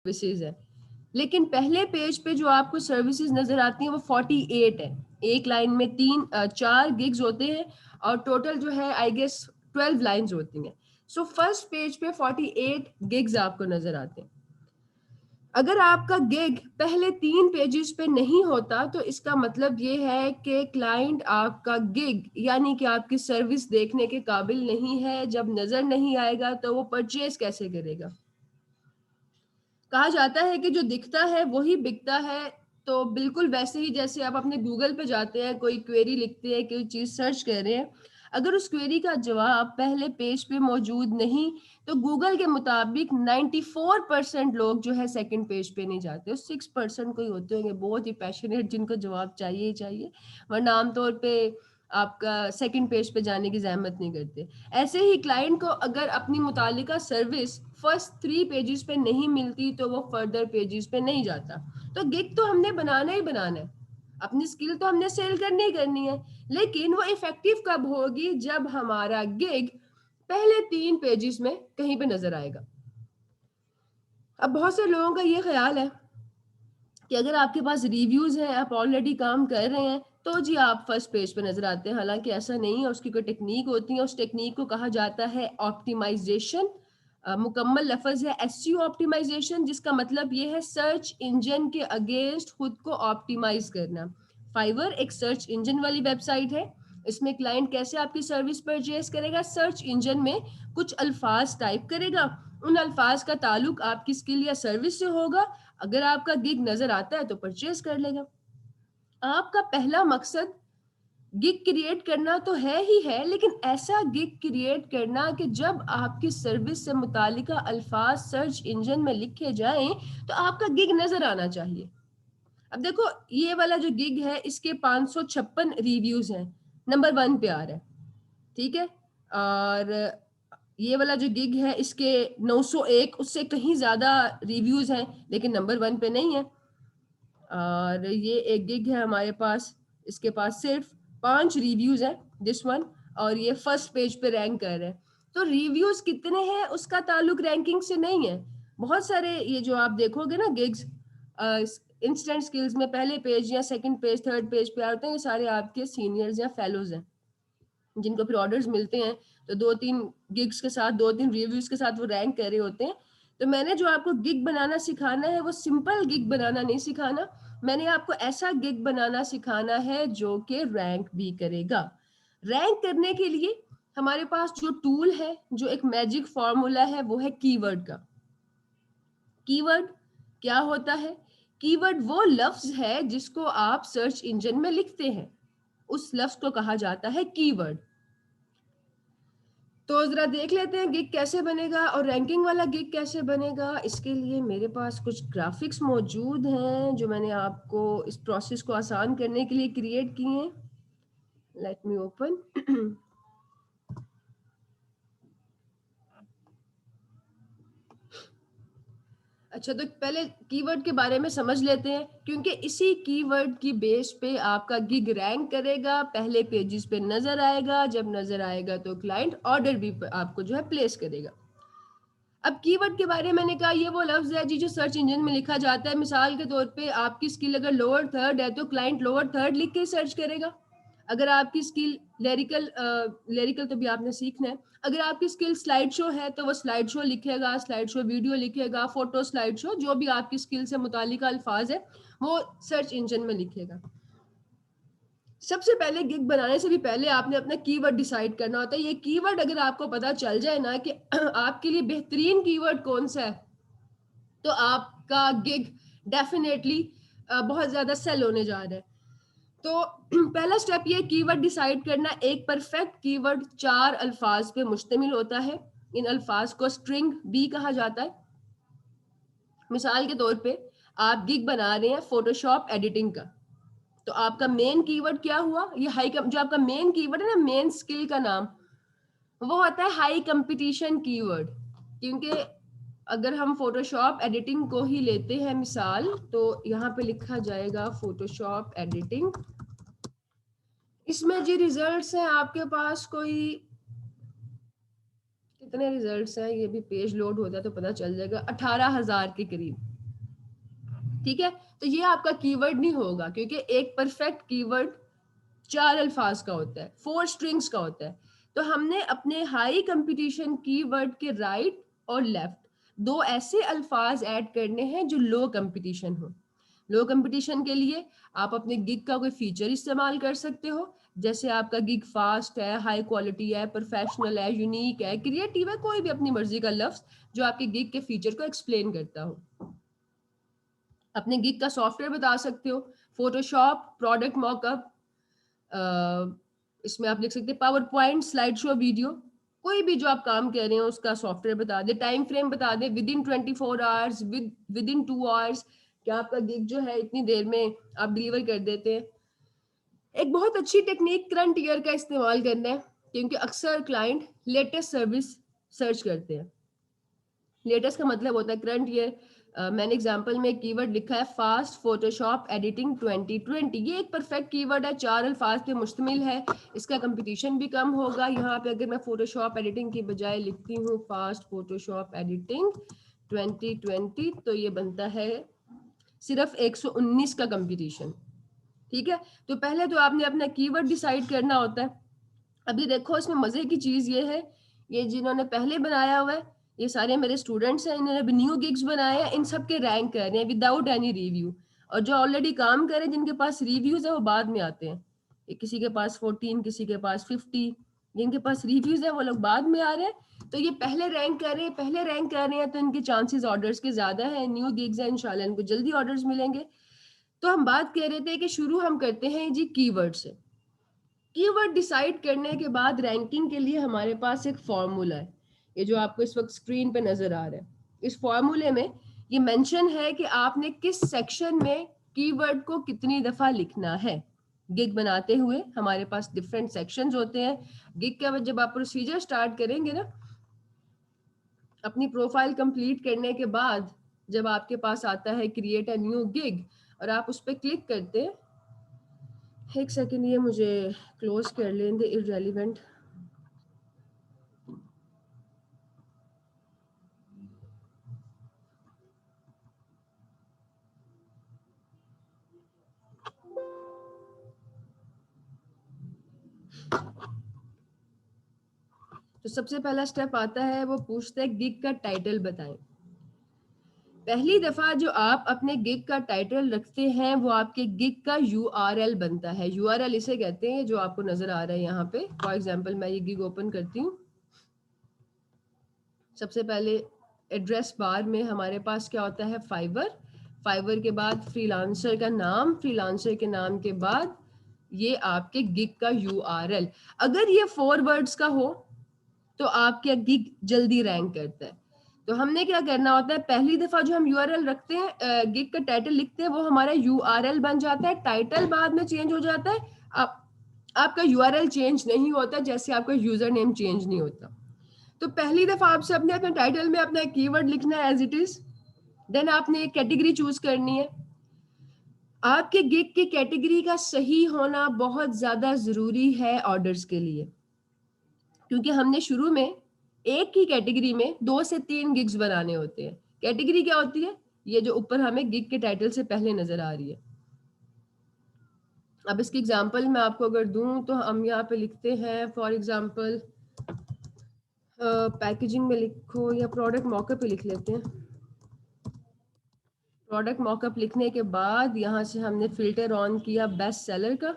Services है, लेकिन पहले पेज पे जो आपको सर्विसेज नजर आती हैं वो 48 है। एक लाइन में 4 गिग्स होते हैं और टोटल जो है आई गेस 12 लाइंस होती हैं। सो फर्स्ट पेज पे 48 गिग्स आपको नजर आते हैं। अगर आपका गिग पहले 3 पेजेस पे नहीं होता तो इसका मतलब ये है कि क्लाइंट आपका गिग यानी कि आपकी सर्विस देखने के काबिल नहीं है। जब नजर नहीं आएगा तो वो परचेज कैसे करेगा? कहा जाता है कि जो दिखता है वही बिकता है। तो बिल्कुल वैसे ही जैसे आप अपने गूगल पे जाते हैं, कोई क्वेरी लिखते हैं, कोई चीज सर्च कर रहे हैं, अगर उस क्वेरी का जवाब पहले पेज पे मौजूद नहीं तो गूगल के मुताबिक 94% लोग जो है सेकंड पेज पे नहीं जाते। 6% कोई होते होंगे बहुत ही पैशनेट जिनको जवाब चाहिए ही चाहिए, वरना आमतौर पे आपका सेकंड पेज पे जाने की जहमत नहीं करते। ऐसे ही क्लाइंट को अगर अपनी मुतालिका सर्विस फर्स्ट 3 पेजेस पे नहीं मिलती तो वो फर्दर पेजेस पे नहीं जाता। तो गिग तो हमने बनाना ही बनाना है, अपनी स्किल तो हमने सेल करनी ही करनी है, लेकिन वो इफेक्टिव कब होगी? जब हमारा गिग पहले 3 पेजेस में कहीं पे नजर आएगा। अब बहुत से लोगों का ये ख्याल है कि अगर आपके पास रिव्यूज हैं, आप ऑलरेडी काम कर रहे हैं, तो जी आप फर्स्ट पेज पे नजर आते हैं। हालांकि ऐसा नहीं है, उसकी कोई टेक्निक होती है। उस टेक्निक को कहा जाता है ऑप्टिमाइजेशन। मुकम्मल लफ्ज है एसईओ ऑप्टिमाइजेशन, जिसका मतलब ये है सर्च इंजन के अगेंस्ट खुद को ऑप्टिमाइज करना। फाइवर एक सर्च इंजन वाली वेबसाइट है। इसमें क्लाइंट कैसे आपकी सर्विस परचेज करेगा? सर्च इंजन में कुछ अल्फाज टाइप करेगा, उन अल्फाज का ताल्लुक आपकी स्किल या सर्विस से होगा। अगर आपका गिग नजर आता है तो परचेज कर लेगा। आपका पहला मकसद गिग क्रिएट करना तो है ही है, लेकिन ऐसा गिग क्रिएट करना कि जब आपकी सर्विस से मुतालिका अल्फाज सर्च इंजन में लिखे जाएं तो आपका गिग नजर आना चाहिए। अब देखो, ये वाला जो गिग है इसके 556 रिव्यूज हैं, नंबर 1 पे आ रहा है, ठीक है। और ये वाला जो गिग है इसके 901, उससे कहीं ज्यादा रिव्यूज हैं, लेकिन नंबर 1 पे नहीं है। और ये एक गिग है हमारे पास, इसके पास सिर्फ 5 रिव्यूज हैं, दिस वन, और ये फर्स्ट पेज पे रैंक कर रहे हैं। तो रिव्यूज कितने हैं उसका ताल्लुक रैंकिंग से नहीं है। बहुत सारे ये जो आप देखोगे ना गिग्स इंस्टेंट स्किल्स में पहले पेज या सेकंड पेज थर्ड पेज पे आते हैं, ये सारे आपके सीनियर्स या फेलोज हैं जिनको फिर ऑर्डर्स मिलते हैं, तो 2-3 गिग्स के साथ, 2-3 रिव्यूज के साथ वो रैंक कर रहे होते हैं। तो मैंने जो आपको गिग बनाना सिखाना है वो सिंपल गिग बनाना नहीं सिखाना, मैंने आपको ऐसा गिग बनाना सिखाना है जो कि रैंक भी करेगा। रैंक करने के लिए हमारे पास जो टूल है, जो एक मैजिक फॉर्मूला है, वो है कीवर्ड का। कीवर्ड क्या होता है? कीवर्ड वो लफ्ज है जिसको आप सर्च इंजन में लिखते हैं, उस लफ्ज को कहा जाता है कीवर्ड। तो जरा देख लेते हैं गिग कैसे बनेगा और रैंकिंग वाला गिग कैसे बनेगा। इसके लिए मेरे पास कुछ ग्राफिक्स मौजूद हैं जो मैंने आपको इस प्रोसेस को आसान करने के लिए क्रिएट किए हैं। Let me open. अच्छा, तो पहले कीवर्ड के बारे में समझ लेते हैं, क्योंकि इसी कीवर्ड की बेस पे आपका गिग रैंक करेगा, पहले पेजेस पे नजर आएगा, जब नजर आएगा तो क्लाइंट ऑर्डर भी आपको जो है प्लेस करेगा। अब कीवर्ड के बारे में मैंने कहा, ये वो लफ्ज है जी जो सर्च इंजन में लिखा जाता है। मिसाल के तौर पे आपकी स्किल अगर लोअर थर्ड है तो क्लाइंट लोअर थर्ड लिख के सर्च करेगा। अगर आपकी स्किल लेरिकल तो भी आपने सीखना है, अगर आपकी स्किल स्लाइड शो है तो वो स्लाइड शो लिखेगा, स्लाइड शो वीडियो लिखेगा, फोटो स्लाइड शो, जो भी आपकी स्किल से मुतालिक अल्फाज है वो सर्च इंजन में लिखेगा। सबसे पहले गिग बनाने से भी पहले आपने अपना कीवर्ड डिसाइड करना होता है। ये कीवर्ड अगर आपको पता चल जाए ना कि आपके लिए बेहतरीन कीवर्ड कौन सा है, तो आपका गिग डेफिनेटली बहुत ज्यादा सेल होने जा रहा है। तो पहला स्टेप ये कीवर्ड डिसाइड करना। एक परफेक्ट कीवर्ड 4 अल्फाज पे मुश्तमिल होता है। इन अल्फाज को स्ट्रिंग बी कहा जाता है। मिसाल के तौर पे आप गिग बना रहे हैं फोटोशॉप एडिटिंग का, तो आपका मेन कीवर्ड क्या हुआ? ये जो आपका मेन कीवर्ड है ना, मेन स्किल का नाम, वो होता है हाई कंपटीशन कीवर्ड। क्योंकि अगर हम फोटोशॉप एडिटिंग को ही लेते हैं मिसाल, तो यहाँ पे लिखा जाएगा फोटोशॉप एडिटिंग। इसमें जी रिजल्ट्स हैं आपके पास, कोई कितने रिजल्ट्स हैं, ये भी पेज लोड होता है तो पता चल जाएगा, 18,000 के करीब। ठीक है, तो ये आपका कीवर्ड नहीं होगा, क्योंकि एक परफेक्ट कीवर्ड 4 अल्फाज का होता है, 4 स्ट्रिंग्स का होता है। तो हमने अपने हाई कंपटीशन कीवर्ड के राइट और लेफ्ट दो ऐसे अल्फाज ऐड करने हैं जो लो कंपटीशन हो। लो कंपटीशन के लिए आप अपने गिग का कोई फीचर इस्तेमाल कर सकते हो, जैसे आपका गिग फास्ट है, हाई क्वालिटी है, प्रोफेशनल है, यूनिक है, क्रिएटिव है, कोई भी अपनी मर्जी का लफ्ज जो आपके गिग के फीचर को एक्सप्लेन करता हो। अपने गिग का सॉफ्टवेयर बता सकते हो, फोटोशॉप, प्रोडक्ट मॉकअप, इसमें आप लिख सकते हैं power point, slide show, video, कोई भी जो आप काम कर रहे हो उसका सॉफ्टवेयर बता दे, टाइम फ्रेम बता दे, within 24 hours, within 2 hours, क्या आपका गिग जो है इतनी देर में आप डिलीवर कर देते हैं। एक बहुत अच्छी टेक्निक करंट ईयर का इस्तेमाल करना है, क्योंकि अक्सर क्लाइंट लेटेस्ट सर्विस सर्च करते हैं। लेटेस्ट का मतलब होता है करंट ईयर। मैंने एग्जांपल में कीवर्ड लिखा है फास्ट फोटोशॉप एडिटिंग 2020। ये एक परफेक्ट कीवर्ड है, 4 अल्फाज पे मुश्तमिल है, इसका कंपटीशन भी कम होगा। यहाँ पे अगर मैं फोटोशॉप एडिटिंग की बजाय लिखती हूँ फास्ट फोटोशॉप एडिटिंग 2020, तो ये बनता है सिर्फ 119 का कंपटीशन। ठीक है, तो पहले तो आपने अपना कीवर्ड डिसाइड करना होता है। अभी देखो इसमें मजे की चीज ये है, ये जिन्होंने पहले बनाया हुआ है ये सारे मेरे स्टूडेंट्स हैं, इन्होंने अभी न्यू गिग्स बनाए हैं, इन सब के रैंक कर रहे हैं विदाउट एनी रिव्यू। और जो ऑलरेडी काम कर रहे हैं जिनके पास रिव्यूज है वो बाद में आते हैं, किसी के पास 14, किसी के पास 50, जिनके पास रिव्यूज है वो लोग बाद में आ रहे हैं। तो ये पहले रैंक कर रहे हैं, पहले रैंक कर रहे हैं, तो इनके चांसेस ऑर्डर्स के ज्यादा है, न्यू गिग्स है, इंशाल्लाह इनको जल्दी ऑर्डर्स मिलेंगे। तो हम बात कर रहे थे कि शुरू हम करते हैं जी कीवर्ड से। कीवर्ड डिसाइड करने के बाद रैंकिंग के लिए हमारे पास एक फॉर्मूला है, ये जो आपको इस वक्त स्क्रीन पे नजर आ रहा है। इस फॉर्मूले में ये मेंशन है कि आपने किस सेक्शन में कीवर्ड को कितनी दफा लिखना है। गिग बनाते हुए हमारे पास डिफरेंट सेक्शंस होते हैं। गिग का जब आप प्रोसीजर स्टार्ट करेंगे ना, अपनी प्रोफाइल कंप्लीट करने के बाद जब आपके पास आता है क्रिएट अ न्यू गिग और आप उस पर क्लिक करते हैं, एक सेकेंड ये मुझे क्लोज कर लें दे इररेलेवेंट। तो सबसे पहला स्टेप आता है, वो पूछता है गिग का टाइटल बताएं। पहली दफा जो आप अपने गिग का टाइटल रखते हैं वो आपके गिग का यूआरएल बनता है। यूआरएल इसे कहते हैं जो आपको नजर आ रहा है यहाँ पे। फॉर एग्जांपल मैं ये गिग ओपन करती हूँ, सबसे पहले एड्रेस बार में हमारे पास क्या होता है, फाइवर। फाइवर के बाद फ्रीलांसर का नाम, फ्रीलांसर के नाम के बाद ये आपके गिग का यूआरएल। अगर ये 4 वर्ड्स का हो तो आपके गिग जल्दी रैंक करता है। तो हमने क्या करना होता है, पहली दफा जो हम यूआरएल रखते हैं, गिग का टाइटल लिखते हैं, वो हमारा यूआरएल बन जाता है। टाइटल बाद में चेंज हो जाता है। आप आपका यूआरएल चेंज नहीं होता, जैसे आपका यूजर नेम चेंज नहीं होता। तो पहली दफा आपसे अपने अपने टाइटल में अपना कीवर्ड लिखना है एज इट इज। देन आपने एक कैटेगरी चूज करनी है। आपके गिग की कैटेगरी का सही होना बहुत ज्यादा जरूरी है ऑर्डर्स के लिए, क्योंकि हमने शुरू में एक ही कैटेगरी में 2 से 3 गिग्स बनाने होते हैं। कैटेगरी क्या होती है, ये जो ऊपर हमें गिग के टाइटल से पहले नजर आ रही है। अब इसकी एग्जांपल मैं आपको अगर दूं तो हम यहाँ पे लिखते हैं फॉर एग्जांपल पैकेजिंग में लिखो, या प्रोडक्ट मॉकअप पे लिख लेते हैं। प्रोडक्ट मॉकअप लिखने के बाद यहाँ से हमने फिल्टर ऑन किया बेस्ट सेलर का,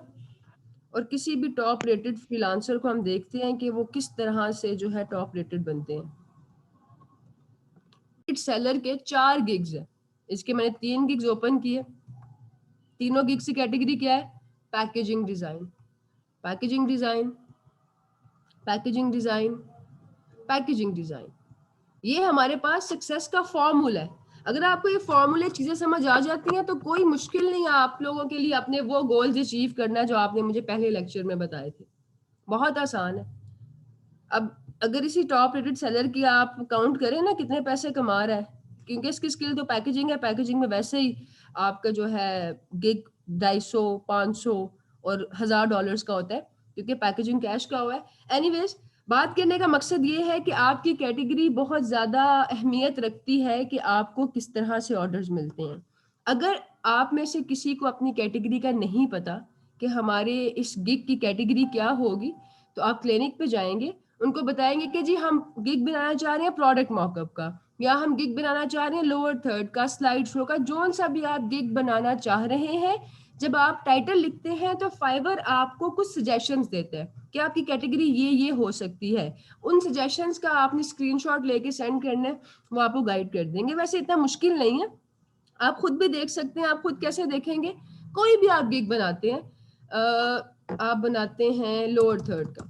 और किसी भी टॉप रेटेड फ्रीलांसर को हम देखते हैं कि वो किस तरह से जो है टॉप रेटेड बनते हैं। सेलर के 4 गिग्स है, इसके मैंने 3 गिग्स ओपन किए। तीनों गिग्स की कैटेगरी क्या है, packaging design, packaging design, packaging design, packaging design. ये हमारे पास सक्सेस का फॉर्मूला है। अगर आपको ये फॉर्मूले चीजें समझ आ जाती हैं तो कोई मुश्किल नहीं है आप लोगों के लिए अपने वो गोल्स अचीव करना जो आपने मुझे पहले लेक्चर में बताए थे। बहुत आसान है। अब अगर इसी टॉप रेटेड सेलर की आप काउंट करें ना कितने पैसे कमा रहा है, क्योंकि इसकी स्किल तो पैकेजिंग है, पैकेजिंग में वैसे ही आपका जो है गिग 250, 500 और $1000 का होता है, क्योंकि पैकेजिंग कैश का हुआ है। एनीवेज, बात करने का मकसद ये है कि आपकी कैटेगरी बहुत ज़्यादा अहमियत रखती है कि आपको किस तरह से ऑर्डर्स मिलते हैं। अगर आप में से किसी को अपनी कैटेगरी का नहीं पता कि हमारे इस गिग की कैटेगरी क्या होगी, तो आप क्लिनिक पे जाएंगे, उनको बताएंगे कि जी हम गिग बनाना चाह रहे हैं प्रोडक्ट मॉकअप का, या हम गिग बनाना चाह रहे हैं लोअर थर्ड का, स्लाइड शो का, जोन सा भी आप गिग बनाना चाह रहे हैं। जब आप टाइटल लिखते हैं तो फाइवर आपको कुछ सजेशंस देते हैं कि आपकी कैटेगरी ये हो सकती है। उन सजेशंस का आपने स्क्रीनशॉट लेके सेंड करना है, वो आपको गाइड कर देंगे। वैसे इतना मुश्किल नहीं है, आप खुद भी देख सकते हैं। आप खुद कैसे देखेंगे? कोई भी आप गिग बनाते हैं, आप बनाते हैं लोअर थर्ड का,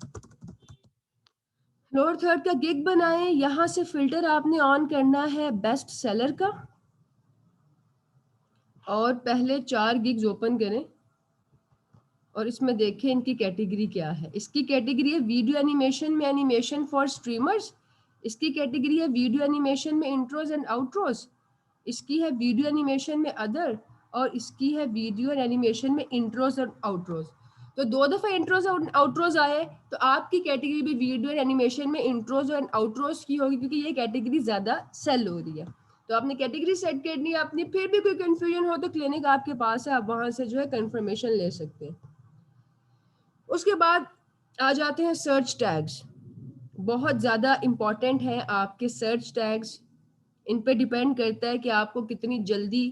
लोअर थर्ड का गिग बनाएं, यहां से फिल्टर आपने ऑन करना है बेस्ट सेलर का, और पहले 4 गिग्स ओपन करें और इसमें देखें इनकी कैटेगरी क्या है। इसकी कैटेगरी है वीडियो एनिमेशन में एनिमेशन फॉर स्ट्रीमर्स, इसकी कैटेगरी है वीडियो एनिमेशन में इंट्रोज एंड आउट्रोज, इसकी है वीडियो एनिमेशन में अदर, और इसकी है वीडियो एनिमेशन में इंट्रोज और आउट्रोज। तो 2 दफा इंट्रोज और आउट्रोज आए, तो आपकी कैटेगरी भी वीडियो एनिमेशन में इंट्रोज और आउट्रोज की होगी, क्योंकि ये कैटेगरी ज्यादा सेल हो रही है। तो आपने कैटेगरी सेट करनी है अपनी। फिर भी कोई कंफ्यूजन हो तो क्लिनिक आपके पास है, आप वहां से जो है कंफर्मेशन ले सकते हैं। उसके बाद आ जाते हैं सर्च टैग्स। बहुत ज़्यादा इम्पॉर्टेंट है आपके सर्च टैग्स। इन पे डिपेंड करता है कि आपको कितनी जल्दी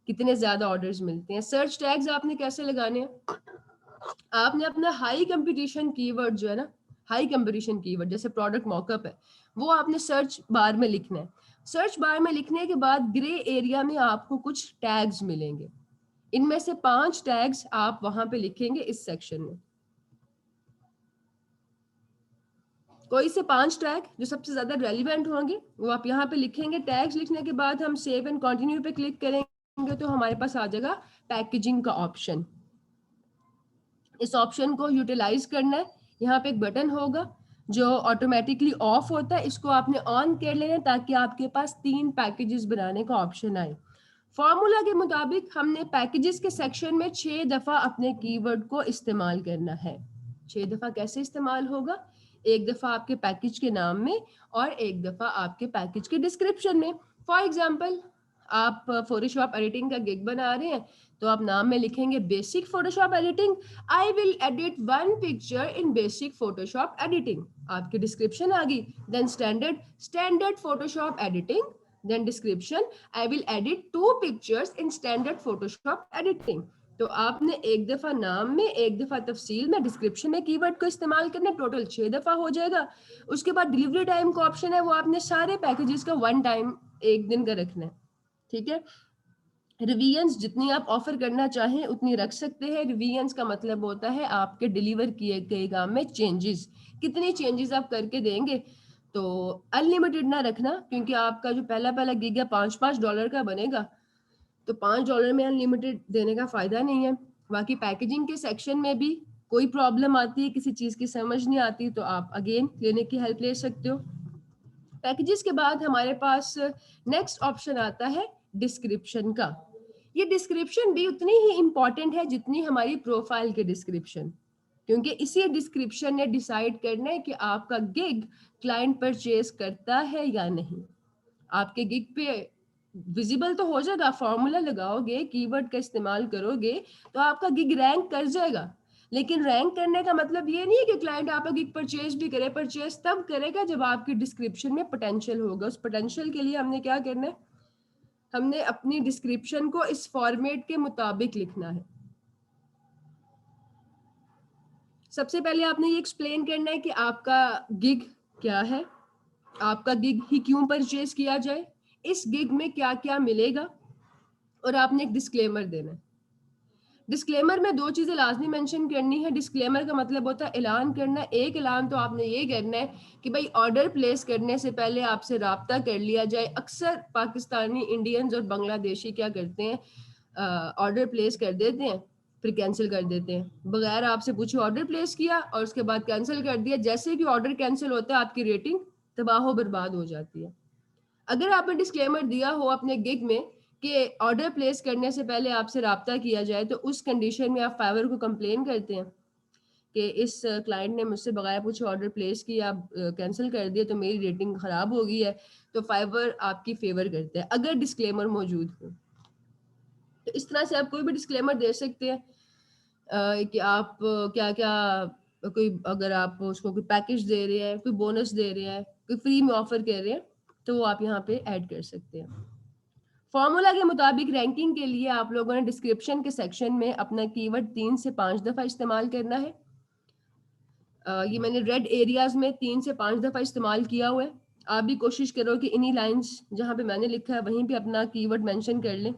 कितने ज़्यादा ऑर्डर्स मिलते हैं। सर्च टैग्स आपने कैसे लगाने हैं? आपने अपना हाई कंपटीशन कीवर्ड जो है ना, हाई कंपटीशन कीवर्ड जैसे प्रोडक्ट मॉकअप है, वो आपने सर्च बार में लिखना है। सर्च बार में लिखने के बाद ग्रे एरिया में आपको कुछ टैग्स मिलेंगे। इनमें से 5 टैग्स आप वहां पे लिखेंगे इस सेक्शन में। कोई से 5 टैग जो सबसे ज्यादा रेलिवेंट होंगे वो आप यहाँ पे लिखेंगे। टैग्स लिखने के बाद हम सेव एंड कंटिन्यू पे क्लिक करेंगे तो हमारे पास आ जाएगा पैकेजिंग का ऑप्शन। इस ऑप्शन को यूटिलाइज करना है। यहाँ पे एक बटन होगा जो ऑटोमेटिकली ऑफ होता है, इसको आपने ऑन कर लेना है ताकि आपके पास 3 पैकेजेस बनाने का ऑप्शन आए। फॉर्मूला के मुताबिक हमने पैकेजेस के सेक्शन में 6 दफा अपने कीवर्ड को इस्तेमाल करना है। 6 दफा कैसे इस्तेमाल होगा? एक दफा आपके पैकेज के नाम में और एक दफा आपके पैकेज के डिस्क्रिप्शन में। फॉर एग्जाम्पल, आप फोटोशॉप एडिटिंग का गिग बना रहे हैं, तो आप नाम में लिखेंगे basic Photoshop editing, I will edit 1 picture in basic Photoshop editing. आपकी डिस्क्रिप्शन आ गई। Then standard Photoshop editing, then description, I will edit 2 pictures in standard Photoshop editing. तो आपने एक दफा नाम में, एक दफा तफसील में, डिस्क्रिप्शन में कीवर्ड को इस्तेमाल करना, टोटल 6 दफा हो जाएगा। उसके बाद डिलीवरी टाइम का ऑप्शन है, वो आपने सारे पैकेजेस का 1 टाइम 1 दिन का रखना है। ठीक है। रिवीजन्स जितनी आप ऑफर करना चाहें उतनी रख सकते हैं। रिवीजन्स का मतलब होता है आपके डिलीवर किए गए काम में चेंजेस, कितनी चेंजेस आप करके देंगे। तो अनलिमिटेड ना रखना, क्योंकि आपका जो पहला पहला गिग है $5 का बनेगा, तो $5 में अनलिमिटेड देने का फायदा नहीं है। बाकी पैकेजिंग के सेक्शन में भी कोई प्रॉब्लम आती है, किसी चीज की समझ नहीं आती, तो आप अगेन क्लिनिक की हेल्प ले सकते हो। पैकेजेस के बाद हमारे पास नेक्स्ट ऑप्शन आता है डिस्क्रिप्शन का। ये डिस्क्रिप्शन भी उतनी ही इंपॉर्टेंट है जितनी हमारी प्रोफाइल के डिस्क्रिप्शन, क्योंकि इसी डिस्क्रिप्शन ने डिसाइड करना है कि आपका गिग क्लाइंट परचेज करता है या नहीं। आपके गिग पे विजिबल तो हो जाएगा, फॉर्मूला लगाओगे, कीवर्ड का इस्तेमाल करोगे तो आपका गिग रैंक कर जाएगा। लेकिन रैंक करने का मतलब ये नहीं है कि क्लाइंट आपका गिग परचेज भी करे। परचेज तब करेगा जब आपकी डिस्क्रिप्शन में पोटेंशियल होगा। उस पोटेंशियल के लिए हमने क्या करना है? हमने अपनी डिस्क्रिप्शन को इस फॉर्मेट के मुताबिक लिखना है। सबसे पहले आपने ये एक्सप्लेन करना है कि आपका गिग क्या है, आपका गिग ही क्यों परचेज किया जाए, इस गिग में क्या क्या मिलेगा, और आपने एक डिस्क्लेमर देना है। डिस्क्लेमर में 2 चीजें लाजमी मेंशन करनी है। डिस्क्लेमर का मतलब होता है ऐलान करना। एक ऐलान तो आपने ये करना है कि भाई ऑर्डर प्लेस करने से पहले आपसे राब्ता कर लिया जाए। अक्सर पाकिस्तानी, इंडियंस और बांग्लादेशी क्या करते हैं, ऑर्डर प्लेस कर देते हैं फिर कैंसिल कर देते हैं, बगैर आपसे पूछे ऑर्डर प्लेस किया और उसके बाद कैंसिल कर दिया। जैसे कि ऑर्डर कैंसिल होता है आपकी रेटिंग तबाह बर्बाद हो जाती है। अगर आपने डिस्क्लेमर दिया हो अपने गिग में कि ऑर्डर प्लेस करने से पहले आपसे राब्ता किया जाए, तो उस कंडीशन में आप फाइवर को कंप्लेन करते हैं कि इस क्लाइंट ने मुझसे बगैर पूछे ऑर्डर प्लेस किया, कैंसिल कर दिया, तो मेरी रेटिंग खराब हो गई है, तो फाइवर आपकी फेवर करता है अगर डिस्क्लेमर मौजूद हो। तो इस तरह से आप कोई भी डिस्क्लेमर दे सकते हैं कि आप क्या क्या, कोई अगर आप उसको कोई पैकेज दे रहे हैं, कोई बोनस दे रहे हैं, कोई फ्री में ऑफर कर रहे हैं, तो वो आप यहाँ पे ऐड कर सकते हैं। फॉर्मूला के मुताबिक रैंकिंग के लिए आप लोगों ने डिस्क्रिप्शन के सेक्शन में अपना कीवर्ड 3 से 5 दफा इस्तेमाल करना है। ये मैंने रेड एरियाज में 3 से 5 दफा इस्तेमाल किया हुआ है। आप भी कोशिश करो कि इन्हीं लाइंस जहाँ पे मैंने लिखा है वहीं पे अपना कीवर्ड मेंशन कर लें।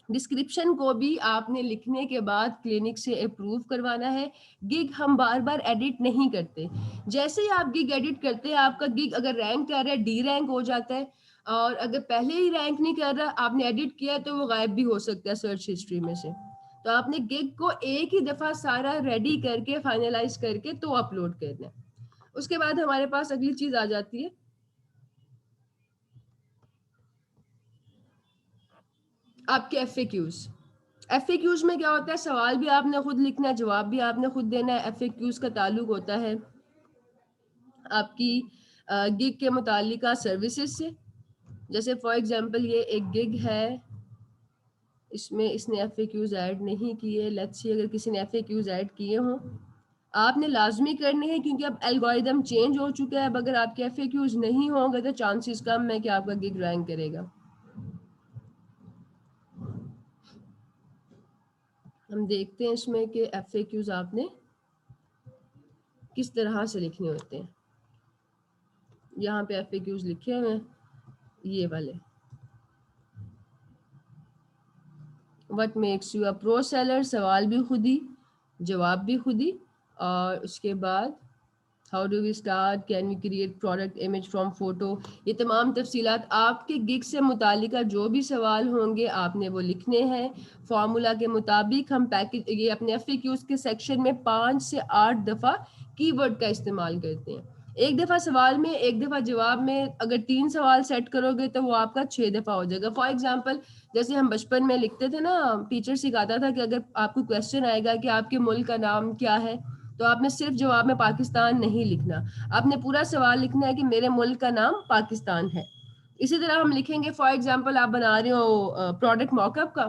डिस्क्रिप्शन को भी आपने लिखने के बाद क्लिनिक से अप्रूव करवाना है। गिग हम बार बार एडिट नहीं करते। जैसे ही आप गिग एडिट करते हैं, आपका गिग अगर रैंक कर रहा है, डी रैंक हो जाता है, और अगर पहले ही रैंक नहीं कर रहा, आपने एडिट किया है, तो वो गायब भी हो सकता है सर्च हिस्ट्री में से। तो आपने गिग को एक ही दफा सारा रेडी करके फाइनलाइज करके तो अपलोड करना है। उसके बाद हमारे पास अगली चीज आ जाती है आपके एफएक्यूज में क्या होता है, सवाल भी आपने खुद लिखना है, जवाब भी आपने खुद देना है। एफएक्यूज का ताल्लुक होता है आपकी गिग के मुतालिका सर्विसेज से। जैसे फॉर एग्जांपल ये एक गिग है, इसमें इसने एफएक्यूज ऐड नहीं किए। लेट्स सी अगर किसी ने एफएक्यूज ऐड किए हों, आपने लाजमी करने हैं, क्योंकि अब एल्गोरिदम चेंज हो चुका है। अब अगर आपके एफएक्यूज नहीं होंगे तो चांसेस कम है कि आपका गिग रैंक करेगा। हम देखते हैं इसमें कि एफएक्यूज आपने किस तरह से लिखने होते हैं। यहाँ पे एफएक्यूज लिखे हुए हैं ये वाले। What makes you a pro seller, सवाल भी खुद ही, जवाब भी खुद ही, और उसके बाद how do we start, can we create product image from photo. ये तमाम तफसीलात आपके गिग से मुतालिका जो भी सवाल होंगे आपने वो लिखने हैं। फार्मूला के मुताबिक हम पैकेज ये अपने एफएक्यूज के सेक्शन में 5 से 8 दफ़ा कीवर्ड का इस्तेमाल करते हैं। एक दफ़ा सवाल में, एक दफ़ा जवाब में। अगर 3 सवाल सेट करोगे तो वो आपका 6 दफ़ा हो जाएगा। फॉर एग्जाम्पल जैसे हम बचपन में लिखते थे ना, टीचर सिखाता था कि अगर आपको क्वेश्चन आएगा कि आपके मुल्क का नाम क्या है, तो आपने सिर्फ जवाब में पाकिस्तान नहीं लिखना, आपने पूरा सवाल लिखना है कि मेरे मुल्क का नाम पाकिस्तान है। इसी तरह हम लिखेंगे, फॉर एग्जांपल आप बना रहे हो प्रोडक्ट मॉकअप का,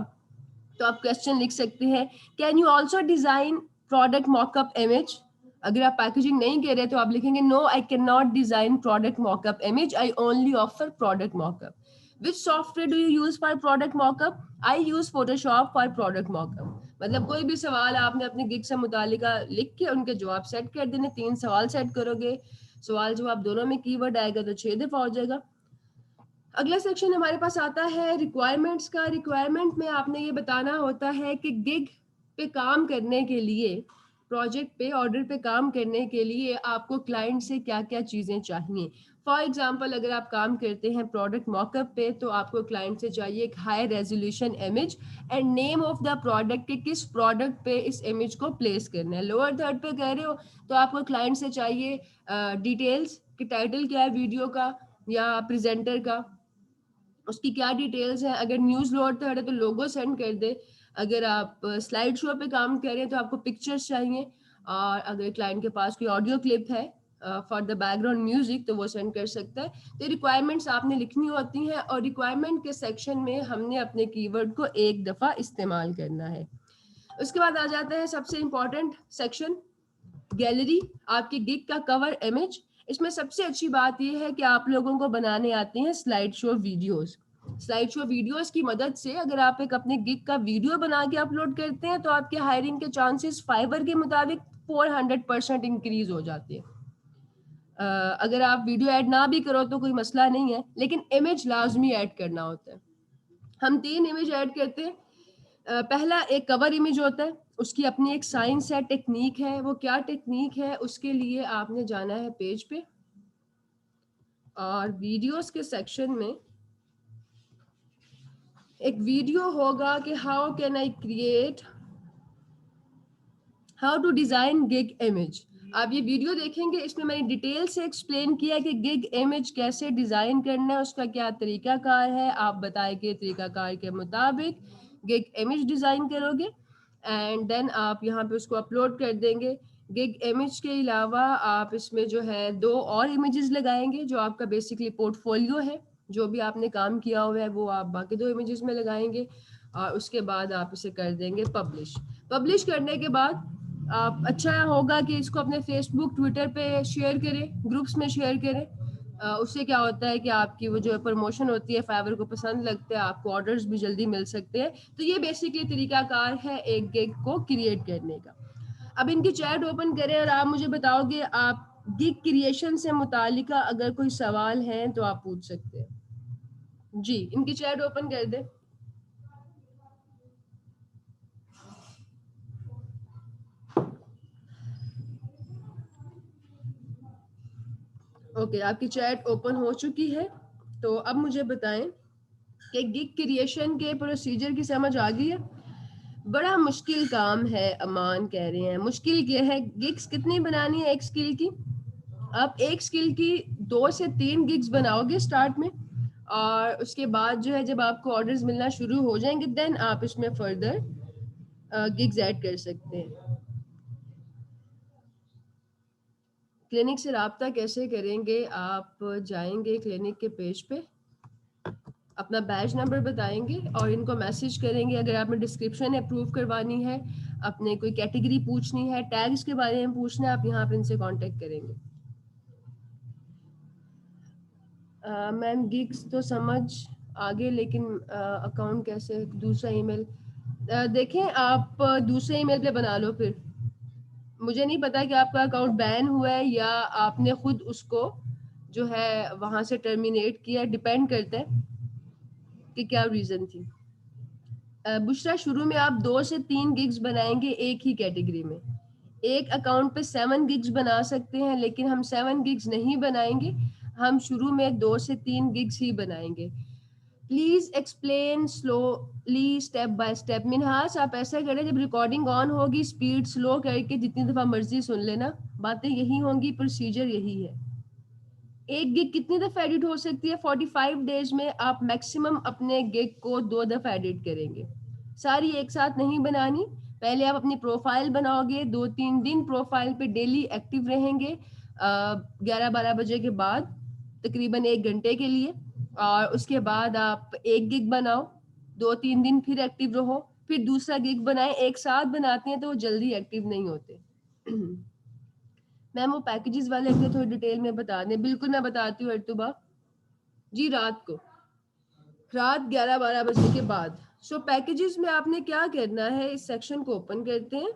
तो आप क्वेश्चन लिख सकते हैं can you also design product mockup image. अगर आप पैकेजिंग नहीं कह रहे तो आप लिखेंगे no I can not design product mockup image, I only offer product mockup. Which software do you use for product mockup, I use Photoshop for product mockup. मतलब कोई भी सवाल आपने अपने गिग से मुतालिका लिख के उनके जवाब सेट कर देने। 3 सवाल सेट करोगे, सवाल जवाब दोनों में कीवर्ड आएगा तो 6 दफा हो जाएगा। अगला सेक्शन हमारे पास आता है रिक्वायरमेंट्स का। रिक्वायरमेंट में आपने ये बताना होता है कि गिग पे काम करने के लिए, प्रोजेक्ट पे, ऑर्डर पे काम करने के लिए आपको क्लाइंट से क्या क्या चीज़ें चाहिए। फॉर एग्जांपल अगर आप काम करते हैं प्रोडक्ट मॉकअप पे, तो आपको क्लाइंट से चाहिए एक high resolution image and name of the product, के किस प्रोडक्ट पे इस इमेज को प्लेस करना है। लोअर थर्ड पे कह रहे हो तो आपको क्लाइंट से चाहिए डिटेल्स कि टाइटल क्या है वीडियो का या प्रेजेंटर का, उसकी क्या डिटेल्स हैं। अगर न्यूज़ लोअर थर्ड है तो लोगो सेंड कर दे। अगर आप स्लाइड शो पे काम कर रहे हैं तो आपको पिक्चर्स चाहिए। और अगर क्लाइंट के पास कोई ऑडियो क्लिप है फॉर द बैकग्राउंड म्यूजिक तो वो सेंड कर सकता है। तो रिक्वायरमेंट्स आपने लिखनी होती हैं, और रिक्वायरमेंट के सेक्शन में हमने अपने कीवर्ड को एक दफ़ा इस्तेमाल करना है। उसके बाद आ जाता है सबसे इम्पोर्टेंट सेक्शन, गैलरी, आपकी गिग का कवर इमेज। इसमें सबसे अच्छी बात यह है कि आप लोगों को बनाने आते हैं slide show videos. Slide show videos की मदद से अगर आप एक अपने गिग का वीडियो बना के अपलोड करते हैं तो आपके हायरिंग के चांसेस फाइवर के मुताबिक 400% इंक्रीज हो जाते हैं। अगर आप वीडियो ऐड ना भी करो तो कोई मसला नहीं है, लेकिन इमेज लाजमी ऐड करना होता है। हम 3 इमेज ऐड करते हैं। पहला एक कवर इमेज होता है, उसकी अपनी एक साइंस है, टेक्निक है। वो क्या टेक्निक है, उसके लिए आपने जाना है पेज पे, और वीडियोस के सेक्शन में एक वीडियो होगा कि how can I create, how to design gig image. आप ये वीडियो देखेंगे, इसमें मैंने डिटेल से एक्सप्लेन किया कि गिग इमेज कैसे डिजाइन करना है, उसका क्या तरीकाकार है। आप बताए गए तरीकाकार के मुताबिक गिग इमेज डिजाइन करोगे एंड देन आप यहाँ पे उसको अपलोड कर देंगे। गिग इमेज के अलावा आप इसमें जो है 2 और इमेजेस लगाएंगे जो आपका बेसिकली पोर्टफोलियो है। जो भी आपने काम किया हुआ है वो आप बाकी 2 इमेजेस में लगाएंगे और उसके बाद आप इसे कर देंगे पब्लिश। पब्लिश करने के बाद आप अच्छा होगा कि इसको अपने फेसबुक ट्विटर पे शेयर करें, ग्रुप्स में शेयर करें। उससे क्या होता है कि आपकी वो जो प्रमोशन होती है फाइवर को पसंद लगता है, आपको ऑर्डर्स भी जल्दी मिल सकते हैं। तो ये बेसिकली तरीकाकार है एक गिग को क्रिएट करने का। अब इनकी चैट ओपन करें और आप मुझे बताओगे आप गिग क्रिएशन से मुतालिका अगर कोई सवाल है तो आप पूछ सकते हैं। जी, इनकी चैट ओपन कर दे। ओके, आपकी चैट ओपन हो चुकी है। तो अब मुझे बताएं कि गिग क्रिएशन के प्रोसीजर की समझ आ गई है? बड़ा मुश्किल काम है, अमान कह रहे हैं। मुश्किल क्या है? गिग्स कितनी बनानी है एक स्किल की? आप एक स्किल की 2 से 3 गिग्स बनाओगे स्टार्ट में, और उसके बाद जो है जब आपको ऑर्डर्स मिलना शुरू हो जाएंगे देन आप इसमें फर्दर गिग्स ऐड कर सकते हैं। क्लिनिक से रब्ता कैसे करेंगे? आप जाएंगे क्लिनिक के पेज पे, अपना बैच नंबर बताएंगे और इनको मैसेज करेंगे। अगर आपने डिस्क्रिप्शन अप्रूव करवानी है, अपने कोई कैटेगरी पूछनी है, टैग्स के बारे में पूछना है, आप यहाँ पे इनसे कांटेक्ट करेंगे। मैम गिग्स तो समझ आगे, लेकिन अकाउंट कैसे, दूसरा ईमेल देखें आप दूसरे ईमेल पे बना लो फिर। मुझे नहीं पता कि आपका अकाउंट बैन हुआ है या आपने खुद उसको जो है वहां से टर्मिनेट किया, डिपेंड करता है कि क्या रीजन थी। बुशरा, शुरू में आप 2 से 3 गिग्स बनाएंगे एक ही कैटेगरी में। एक अकाउंट पे 7 गिग्स बना सकते हैं, लेकिन हम 7 गिग्स नहीं बनाएंगे, हम शुरू में 2 से 3 गिग्स ही बनाएंगे। Please explain slowly step by step. Minhas, आप ऐसा करें जब रिकॉर्डिंग ऑन होगी स्पीड स्लो करके जितनी दफा मर्जी सुन लेना, बातें यही होंगी, प्रोसीजर यही है। एक गिग कितनी दफा एडिट हो सकती है? 45 डेज में आप मैक्सिमम अपने गिग को 2 दफा एडिट करेंगे। सारी एक साथ नहीं बनानी। पहले आप अपनी प्रोफाइल बनाओगे, 2-3 दिन प्रोफाइल पे डेली एक्टिव रहेंगे 11-12 बजे के बाद, तकरीबन 1 घंटे के लिए। और उसके बाद आप एक गिग बनाओ, 2-3 दिन फिर एक्टिव रहो, फिर दूसरा गिग बनाए। एक साथ बनाते हैं तो वो जल्दी एक्टिव नहीं होते। मैम वो पैकेजेस वाले के थोड़ी डिटेल में बता दें। बिल्कुल मैं बताती हूँ अर्तुबा जी। रात 11-12 बजे के बाद। सो पैकेजेस में आपने क्या करना है, इस सेक्शन को ओपन करते हैं।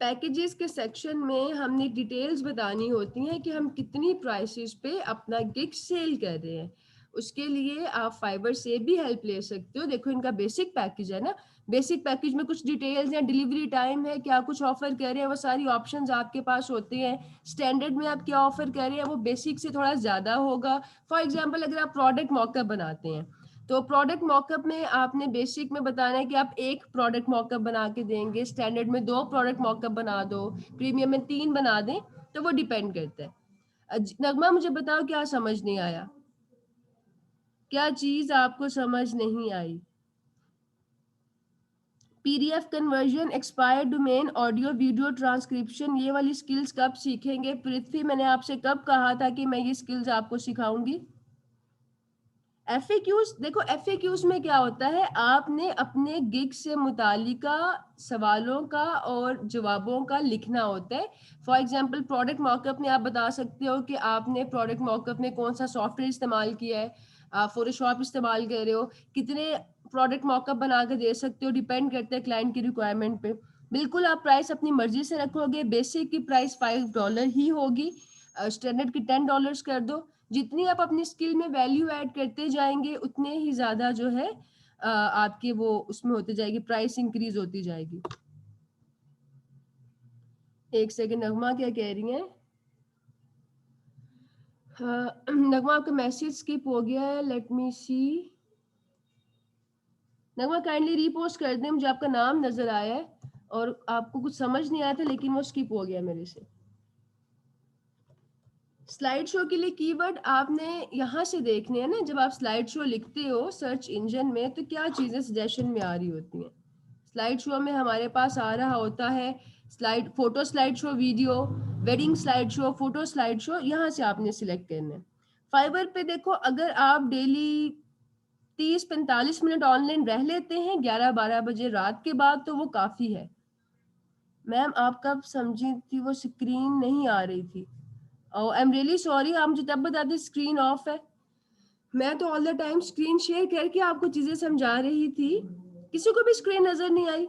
पैकेजेस के सेक्शन में हमने डिटेल्स बतानी होती हैं कि हम कितनी प्राइसेस पे अपना गिग सेल कर रहे हैं। उसके लिए आप फाइवर से भी हेल्प ले सकते हो। देखो इनका बेसिक पैकेज है ना, बेसिक पैकेज में कुछ डिटेल्स हैं, डिलीवरी टाइम है, क्या कुछ ऑफर कर रहे हैं, वो सारी ऑप्शंस आपके पास होते हैं। स्टैंडर्ड में आप क्या ऑफर कर रहे हैं वो बेसिक से थोड़ा ज़्यादा होगा। फॉर एग्जाम्पल अगर आप प्रोडक्ट मॉकअप बनाते हैं तो प्रोडक्ट मॉकअप में आपने बेसिक में बताना है कि आप 1 प्रोडक्ट मॉकअप बना के देंगे, स्टैंडर्ड में 2 प्रोडक्ट मॉकअप बना दो, प्रीमियम में 3 बना दें, तो वो डिपेंड करता है। नगमा मुझे बताओ क्या समझ नहीं आया, क्या चीज आपको समझ नहीं आई? PDF conversion, expired domain, audio video transcription, ये वाली स्किल्स कब सीखेंगे? पृथ्वी, मैंने आपसे कब कहा था कि मैं ये स्किल्स आपको सिखाऊंगी? एफएक्यूज, देखो एफएक्यूज में क्या होता है, आपने अपने गिग से मुतालिका सवालों का और जवाबों का लिखना होता है। फॉर एग्जांपल प्रोडक्ट मॉकअप में आप बता सकते हो कि आपने प्रोडक्ट मॉकअप में कौन सा सॉफ्टवेयर इस्तेमाल किया है, आप फोटोशॉप इस्तेमाल कर रहे हो, कितने प्रोडक्ट मॉकअप बना के दे सकते हो, डिपेंड करते हैं क्लाइंट की रिक्वायरमेंट पे। बिल्कुल आप प्राइस अपनी मर्जी से रखोगे, बेसिक की प्राइस $5 ही होगी, स्टैंडर्ड की $10 कर दो। जितनी आप अपनी स्किल में वैल्यू ऐड करते जाएंगे उतने ही ज्यादा जो है आपके वो उसमें होती जाएगी, प्राइस इंक्रीज होती जाएगी। एक सेकंड, नगमा क्या कह रही हैं? नगमा आपका मैसेज स्किप हो गया है, लेट मी सी। नगमा काइंडली रीपोस्ट कर दें, मुझे आपका नाम नजर आया है और आपको कुछ समझ नहीं आया था लेकिन वो स्किप हो गया मेरे से। स्लाइड शो के लिए कीवर्ड आपने यहाँ से देखने हैं ना, जब आप स्लाइड शो लिखते हो सर्च इंजन में तो क्या चीजें सजेशन में आ रही होती हैं। स्लाइड शो में हमारे पास आ रहा होता है slide, photo slide show, video, wedding slide show, photo slide show, यहाँ से आपने सिलेक्ट करना है। फाइवर पे देखो, अगर आप डेली 30-45 मिनट ऑनलाइन रह लेते हैं 11-12 बजे रात के बाद, तो वो काफी है। मैम आप कब समझी थी वो स्क्रीन नहीं आ रही थी? आई एम रियली सॉरी, आप मुझे तब बता दें स्क्रीन ऑफ है। मैं तो all the time screen share करके आपको चीजें समझा रही थी, किसी को भी स्क्रीन नजर नहीं आई।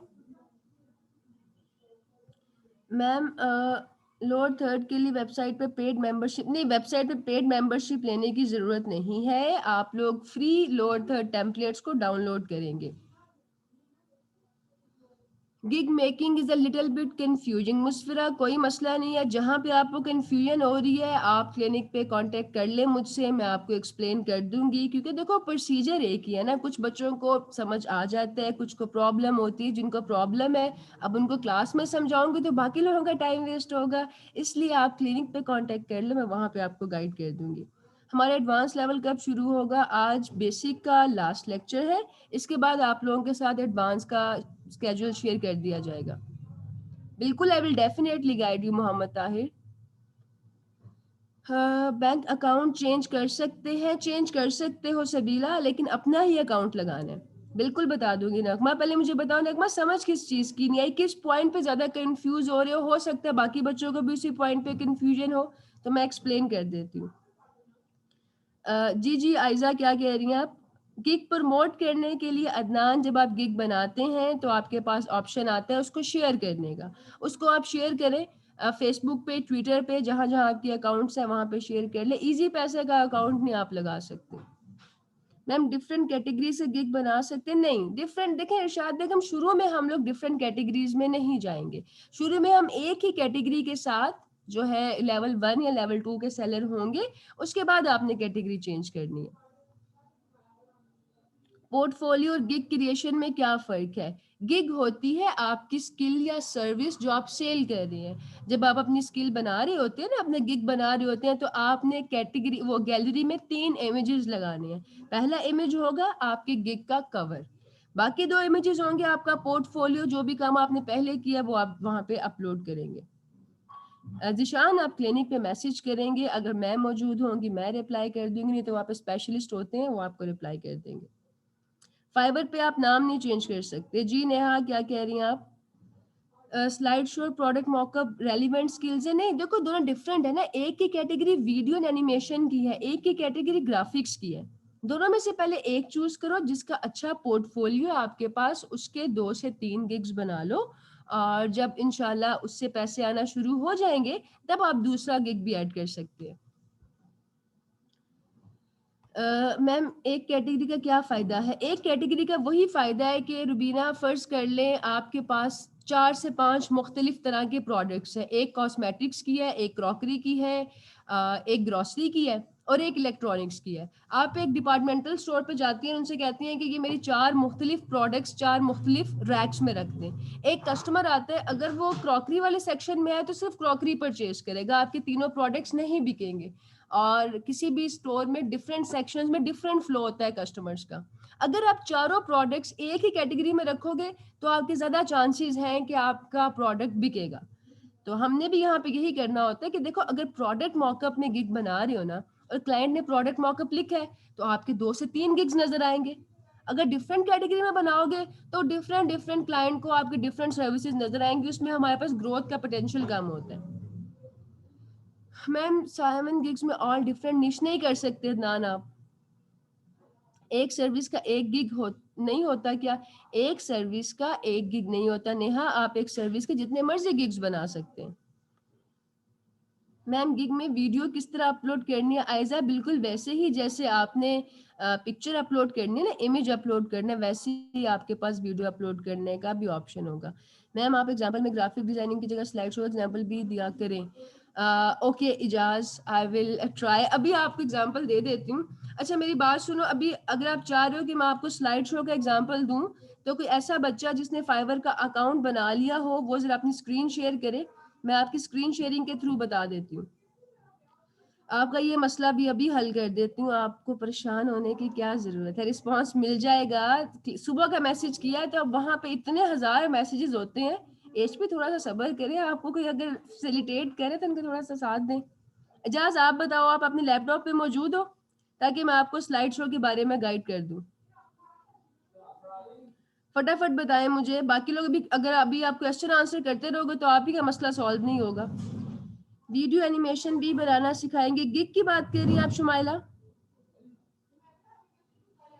मैम लोअर थर्ड के लिए वेबसाइट पे पेड मेंबरशिप नहीं, वेबसाइट पे पेड मेंबरशिप लेने की ज़रूरत नहीं है, आप लोग फ्री लोअर थर्ड टेम्पलेट्स को डाउनलोड करेंगे। Gig making is a little bit confusing. Musfira कोई मसला नहीं है, जहाँ पे आपको कंफ्यूजन हो रही है आप क्लिनिक पे कांटेक्ट कर ले मुझसे, मैं आपको एक्सप्लेन कर दूंगी, क्योंकि देखो प्रोसीजर एक ही है ना, कुछ बच्चों को समझ आ जाता है, कुछ को प्रॉब्लम होती है, जिनको प्रॉब्लम है अब उनको क्लास में समझाऊंगी तो बाकी लोगों का टाइम वेस्ट होगा, इसलिए आप क्लिनिक पे कॉन्टेक्ट कर ले, मैं वहाँ पे आपको गाइड कर दूंगी। हमारा एडवांस लेवल कब शुरू होगा? आज बेसिक का लास्ट लेक्चर है, इसके बाद आप लोगों के साथ एडवांस का स्केड्यूल शेयर कर दिया जाएगा। बिल्कुल, I will definitely guide you Mohammad Tahir. Bank account change कर सकते हैं, चेंज कर सकते हो सबीला, लेकिन अपना ही अकाउंट लगाना है। बिल्कुल बता दूंगी नगमा, पहले मुझे बताओ नगमा समझ किस चीज की नहीं आई, किस पॉइंट पे ज्यादा कंफ्यूज हो रहे हो सकता है बाकी बच्चों को भी उसी पॉइंट पे कंफ्यूजन हो, तो मैं एक्सप्लेन कर देती हूँ। जी जी आयजा, क्या कह रही हैं आप? गिग प्रमोट करने के लिए अदनान, जब आप गिग बनाते हैं तो आपके पास ऑप्शन आता है उसको शेयर करने का, उसको आप शेयर करें फेसबुक पे, ट्विटर पे, जहां जहां आपके अकाउंट्स है वहां पे शेयर कर ले। इजी पैसे का अकाउंट नहीं आप लगा सकते। मैम डिफरेंट कैटेगरी से गिग बना सकते हैं? नहीं, डिफरेंट देखें इरशाद बेगम, शुरू में हम लोग डिफरेंट कैटेगरीज में नहीं जाएंगे, शुरू में हम एक ही कैटेगरी के साथ जो है लेवल 1 या लेवल 2 के सेलर होंगे, उसके बाद आपने कैटेगरी चेंज करनी है। पोर्टफोलियो और गिग क्रिएशन में क्या फर्क है? गिग होती है आपकी स्किल या सर्विस जो आप सेल कर रहे हैं, जब आप अपनी स्किल बना रहे होते हैं ना, अपने गिग बना रहे होते हैं, तो आपने कैटेगरी वो गैलरी में 3 इमेजेस लगाने हैं। पहला इमेज होगा आपके गिग का कवर, बाकी 2 इमेजेस होंगे आपका पोर्टफोलियो, जो भी काम आपने पहले किया वो आप वहां पे अपलोड करेंगे। जिशान आप क्लिनिक पे मैसेज करेंगे, अगर मैं मौजूद होंगी मैं रिप्लाई कर दूंगी, नहीं तो वहाँ पे स्पेशलिस्ट होते हैं वो आपको रिप्लाई कर देंगे। फाइवर पे आप नाम नहीं चेंज कर सकते। जी नेहा, क्या कह रही हैं आप? Slide show, product mock-up relevant skills है? नहीं, देखो दोनों डिफरेंट है ना, एक की कैटेगरी वीडियो एंड एनिमेशन की है, एक की कैटेगरी ग्राफिक्स की है। दोनों में से पहले एक चूज करो जिसका अच्छा पोर्टफोलियो आपके पास, उसके 2 से 3 गिग्स बना लो, और जब इंशाल्लाह उससे पैसे आना शुरू हो जाएंगे तब आप दूसरा गिग भी ऐड कर सकते हैं। मैम एक कैटेगरी का क्या फ़ायदा है? एक कैटेगरी का वही फ़ायदा है कि रुबीना फ़र्ज़ कर लें आपके पास 4 से 5 मुख्तलिफ तरह के प्रोडक्ट्स हैं, एक कॉस्मेटिक्स की है, एक क्रॉकरी की है, एक ग्रॉसरी की है और एक इलेक्ट्रॉनिक्स की है। आप एक डिपार्टमेंटल स्टोर पे जाती हैं, उनसे कहती हैं कि ये मेरी 4 मुख्तलिफ प्रोडक्ट्स 4 मुख्तलिफ रैक्स में रख दें। एक कस्टमर आता है, अगर वो क्रॉकरी वाले सेक्शन में है तो सिर्फ क्रॉकरी परचेज करेगा, आपके तीनों प्रोडक्ट्स नहीं बिकेंगे। और किसी भी स्टोर में डिफरेंट सेक्शंस में डिफरेंट फ्लो होता है कस्टमर्स का। अगर आप चारों प्रोडक्ट्स एक ही कैटेगरी में रखोगे तो आपके ज़्यादा चांसेस हैं कि आपका प्रोडक्ट बिकेगा। तो हमने भी यहाँ पे यही करना होता है कि देखो, अगर प्रोडक्ट मॉकअप में गिग बना रहे हो ना और क्लाइंट ने प्रोडक्ट मॉकअप लिखा है तो आपके 2 से 3 गिग्स नजर आएंगे। अगर डिफरेंट कैटेगरी में बनाओगे तो डिफरेंट डिफरेंट क्लाइंट को आपके डिफरेंट सर्विसेज नजर आएंगी, उसमें हमारे पास ग्रोथ का पोटेंशियल कम होता है। मैम 7 गिग्स में ऑल डिफरेंट निश नहीं कर सकते ना आप, एक सर्विस का एक गिग हो नहीं होता क्या? एक सर्विस का एक गिग नहीं होता नेहा, आप एक सर्विस के जितने मर्जी गिग्स बना सकते हैं। मैम गिग में वीडियो किस तरह अपलोड करनी है? आयजा बिल्कुल वैसे ही जैसे आपने पिक्चर अपलोड करनी है ना, इमेज अपलोड करना है, वैसे ही आपके पास वीडियो अपलोड करने का भी ऑप्शन होगा। मैम आप एग्जांपल में ग्राफिक डिजाइनिंग की जगह स्लाइड शो एग्जांपल भी दिया करें। Okay Ijaz, I will try, अभी आपको एग्जांपल दे देती हूँ। अच्छा मेरी बात सुनो, अभी अगर आप चाह रहे हो कि मैं आपको स्लाइड शो का एग्जांपल दूं, तो कोई ऐसा बच्चा जिसने फाइवर का अकाउंट बना लिया हो वो जरा अपनी स्क्रीन शेयर करे, मैं आपकी स्क्रीन शेयरिंग के थ्रू बता देती हूँ। आपका ये मसला भी अभी हल कर देती हूँ, आपको परेशान होने की क्या जरूरत है, रिस्पांस मिल जाएगा। सुबह का मैसेज किया है तो अब वहां पे इतने हजार मैसेजेस होते हैं, एच पे थोड़ा सा सब्र करें, आपको कोई अगर फैसिलिटेट करे तो उनको थोड़ा सा साथ दें। एजाज आप बताओ, आप अपने लैपटॉप पे मौजूद हो ताकि मैं आपको स्लाइड शो के बारे में गाइड कर दूं? फटाफट बताएं मुझे। बाकी लोग भी, अगर अभी आप क्वेश्चन आंसर करते रहोगे तो आप ही का मसला सॉल्व नहीं होगा। वीडियो एनिमेशन भी बनाना सिखाएंगे, गिग की बात कर रही हैं आप शुमाइला?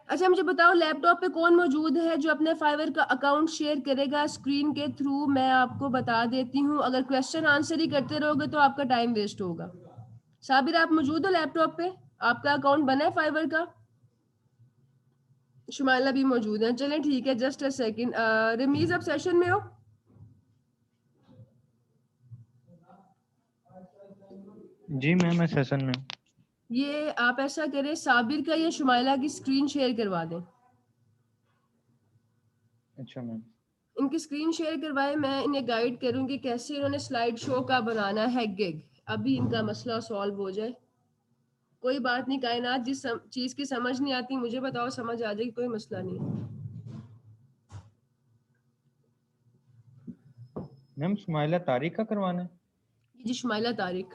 अच्छा मुझे बताओ, लैपटॉप पे कौन मौजूद है जो अपने फाइवर का अकाउंट शेयर करेगा स्क्रीन के थ्रू? मैं आपको बता देती हूँ, अगर क्वेश्चन आंसर ही करते रहोगे तो आपका टाइम वेस्ट होगा। साबिर आप मौजूद हो लैपटॉप पे? आपका अकाउंट बना है फाइवर का? शुमाइला भी मौजूद है, चलें ठीक है, जस्ट अ सेकंड। रमीज आप सेशन में हो? जी मैम मैं सेशन में। ये आप ऐसा करें, साबिर का या शुमाइला की स्क्रीन शेयर करवा दें। अच्छा मैम। इनकी स्क्रीन शेयर करवाएं, मैं इन्हें गाइड करूंगी कैसे इन्होंने स्लाइड शो का बनाना है गिग। अभी इनका मसला सॉल्व हो जाए। कोई बात नहीं, कायनात जिस चीज की समझ नहीं आती मुझे बताओ, समझ आ जाएगी, कोई मसला नहीं। मैम सुमाइला तारीख का करवाना है? जी शुमाइला तारिक।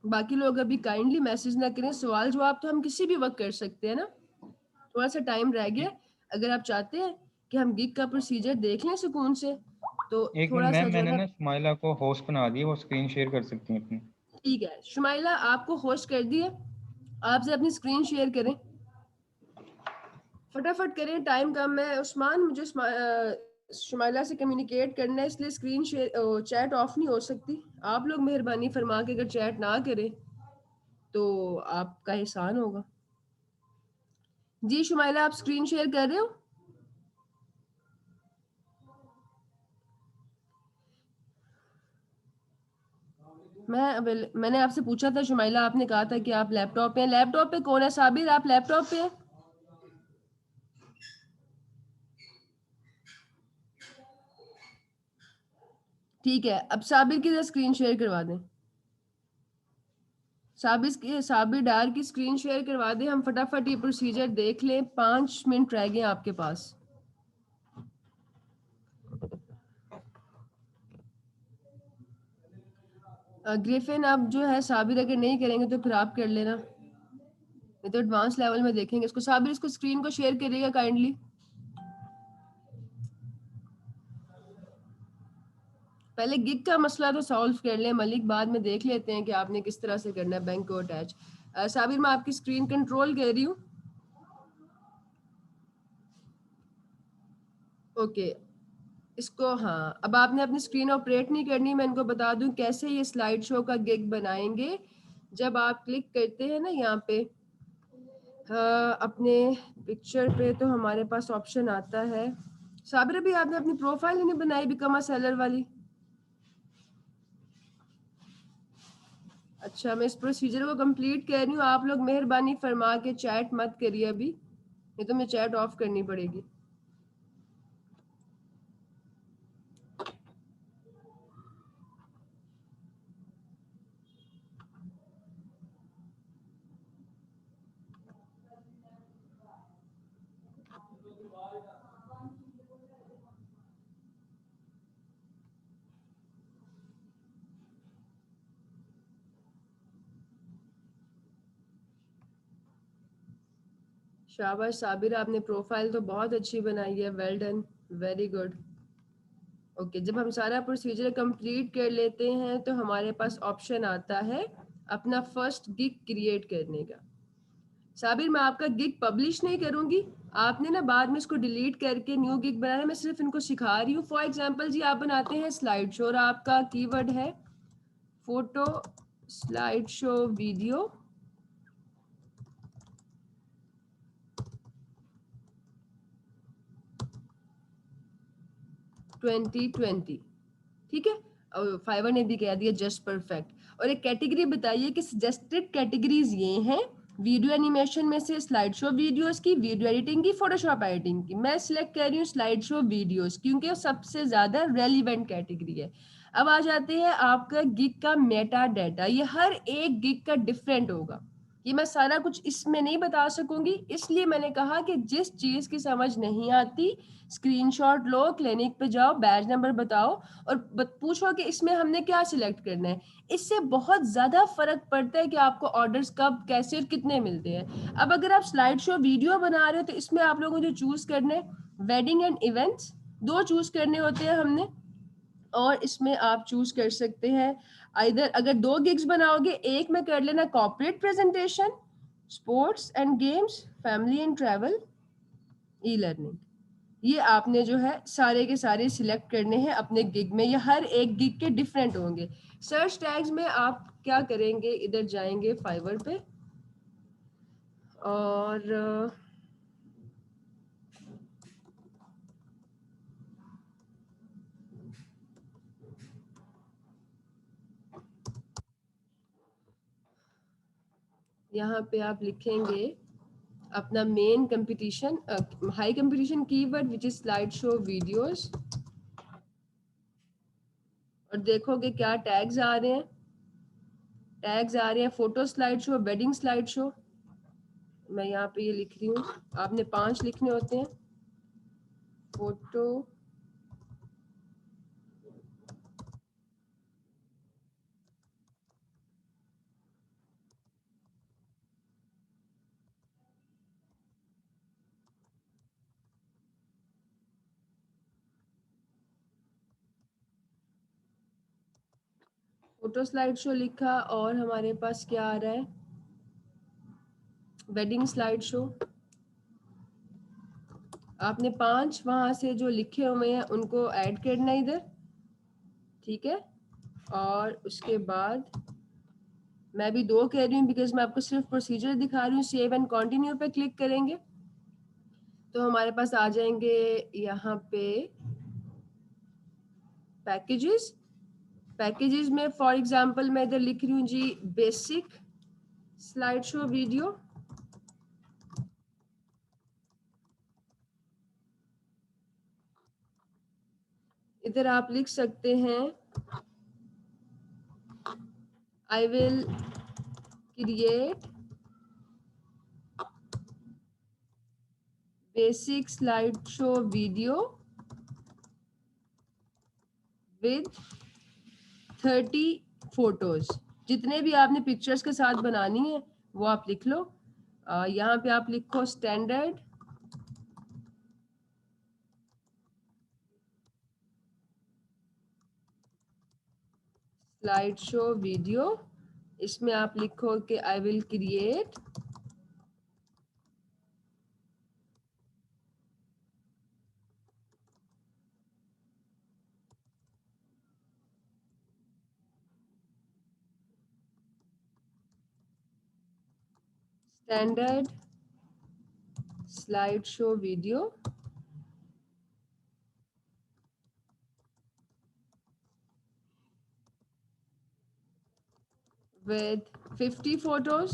बाकी लोग अभी काइंडली मैसेज ना करें, सवाल जवाब तो हम किसी भी वक्त कर सकते हैं ना। थोड़ा सा टाइम रह गया, अगर आप चाहते हैं कि हम गिग का प्रोसीजर देख लें सुकून से तो एक मिनट थोड़ा सा मैम, जो है मैंने ना। ना सुमाइला को होस्ट बना दिया, वो स्क्रीन शेयर कर सकती हैं अपनी। ठीक है शुमाइला, आपको होस्ट कर दिए, आपसे अपनी स्क्रीन शेयर करें, फटाफट करें, टाइम कम है। उस्मान मुझे शुमाइला से कम्युनिकेट करना है, इसलिए स्क्रीन शेयर चैट ऑफ नहीं हो सकती। आप लोग मेहरबानी फरमा के अगर चैट ना करें तो आपका एहसान होगा। जी शुमाइला आप स्क्रीन शेयर कर रहे हो? मैंने आपसे पूछा था शुमाइला, आपने कहा था कि आप लैपटॉप पे हैं। लैपटॉप पे कौन है? साबिर आप लैपटॉप पे हैं? ठीक है, अब साबिर की स्क्रीन शेयर करवा दें। साबिर डार की स्क्रीन शेयर करवा दें, हम फटाफट ये प्रोसीजर देख लें। 5 मिनट रह गए आपके पास। ग्रिफिन आप जो है, साबिर अगर नहीं करेंगे तो फिर आप कर लेना, नहीं तो एडवांस लेवल में देखेंगे इसको। साबिर इसको स्क्रीन को शेयर करिएगा काइंडली। पहले गिग का मसला तो सॉल्व कर लें मलिक, बाद में देख लेते हैं कि आपने किस तरह से करना है बैंक को अटैच। साबिर मैं आपकी स्क्रीन कंट्रोल कर रही हूँ। ओके इसको, हाँ अब आपने अपनी स्क्रीन ऑपरेट नहीं करनी। मैं इनको बता दूं कैसे ये स्लाइड शो का गिग बनाएंगे। जब आप क्लिक करते हैं ना यहाँ पे अपने पिक्चर पे, तो हमारे पास ऑप्शन आता है। साबिर भी आपने अपनी प्रोफाइल ही नहीं बनाई बिकम अ सेलर वाली? अच्छा मैं इस प्रोसीजर को कंप्लीट कर रही हूँ, आप लोग मेहरबानी फरमा के चैट मत करिए अभी, नहीं तो मैं चैट ऑफ करनी पड़ेगी। शाबाश साबिर, आपने प्रोफाइल तो बहुत अच्छी बनाई है, well done, very good. Okay जब हम सारा प्रोसीजर कंप्लीट कर लेते हैं तो हमारे पास ऑप्शन आता है अपना फर्स्ट गिग क्रिएट करने का। साबिर मैं आपका गिग पब्लिश नहीं करूंगी, आपने ना बाद में इसको डिलीट करके न्यू गिग बनाना, मैं सिर्फ इनको सिखा रही हूँ। फॉर एग्जांपल जी आप बनाते हैं स्लाइड शो और आपका कीवर्ड है फोटो स्लाइड शो वीडियो 2020, ठीक है, और फाइवर ने भी कह दिया जस्ट परफेक्ट। और एक कैटेगरी बताइए कि सजेस्टेड कैटेगरीज ये हैं वीडियो एनिमेशन में से स्लाइड शो वीडियोस की, वीडियो एडिटिंग की, फोटोशॉप एडिटिंग की। मैं सिलेक्ट कर रही हूँ स्लाइड शो वीडियोस क्योंकि वो सबसे ज्यादा रेलिवेंट कैटेगरी है। अब आ जाते हैं आपका गिग का मेटा डाटा, ये हर एक गिग का डिफरेंट होगा। ये मैं सारा कुछ इसमें नहीं बता सकूंगी, इसलिए मैंने कहा कि जिस चीज की समझ नहीं आती स्क्रीनशॉट लो, क्लिनिक पे जाओ, बैच नंबर बताओ और पूछो कि इसमें हमने क्या सिलेक्ट करना है। इससे बहुत ज्यादा फर्क पड़ता है कि आपको ऑर्डर्स कब, कैसे और कितने मिलते हैं। अब अगर आप स्लाइड शो वीडियो बना रहे हो तो इसमें आप लोगों को जो चूज करने, वेडिंग एंड इवेंट्स, दो चूज करने होते हैं हमने। और इसमें आप चूज कर सकते हैं इधर, अगर दो गिग्स बनाओगे, एक में कर लेना corporate presentation, sports and games, family and travel, e learning. ये आपने जो है सारे के सारे सिलेक्ट करने हैं अपने गिग में। ये हर एक गिग के डिफरेंट होंगे। सर्च टैग्स में आप क्या करेंगे, इधर जाएंगे फाइवर पे और यहाँ पे आप लिखेंगे अपना main competition, high competition keyword which is slide show videos, और देखोगे क्या टैग्स आ रहे हैं। टैग्स आ रहे हैं photo slide show, wedding slide show. मैं यहाँ पे ये लिख रही हूँ, आपने 5 लिखने होते हैं। फोटो फोटो स्लाइड शो लिखा, और हमारे पास क्या आ रहा है, वेडिंग स्लाइड शो। आपने 5 वहां से जो लिखे हुए हैं उनको ऐड करना है इधर, ठीक है। और उसके बाद मैं भी 2 कह रही हूँ बिकॉज मैं आपको सिर्फ प्रोसीजर दिखा रही हूँ। सेव एंड कंटिन्यू पे क्लिक करेंगे तो हमारे पास आ जाएंगे यहाँ पे पैकेजेस। पैकेजेस में फॉर एग्जांपल मैं इधर लिख रही हूँ जी बेसिक स्लाइड शो वीडियो। इधर आप लिख सकते हैं I will create basic slide show video with 30 photos. जितने भी आपने पिक्चर्स के साथ बनानी है वो आप लिख लो। यहाँ पे आप लिखो स्टैंडर्ड स्लाइड शो वीडियो। इसमें आप लिखो कि I will create standard slide show video with 50 photos.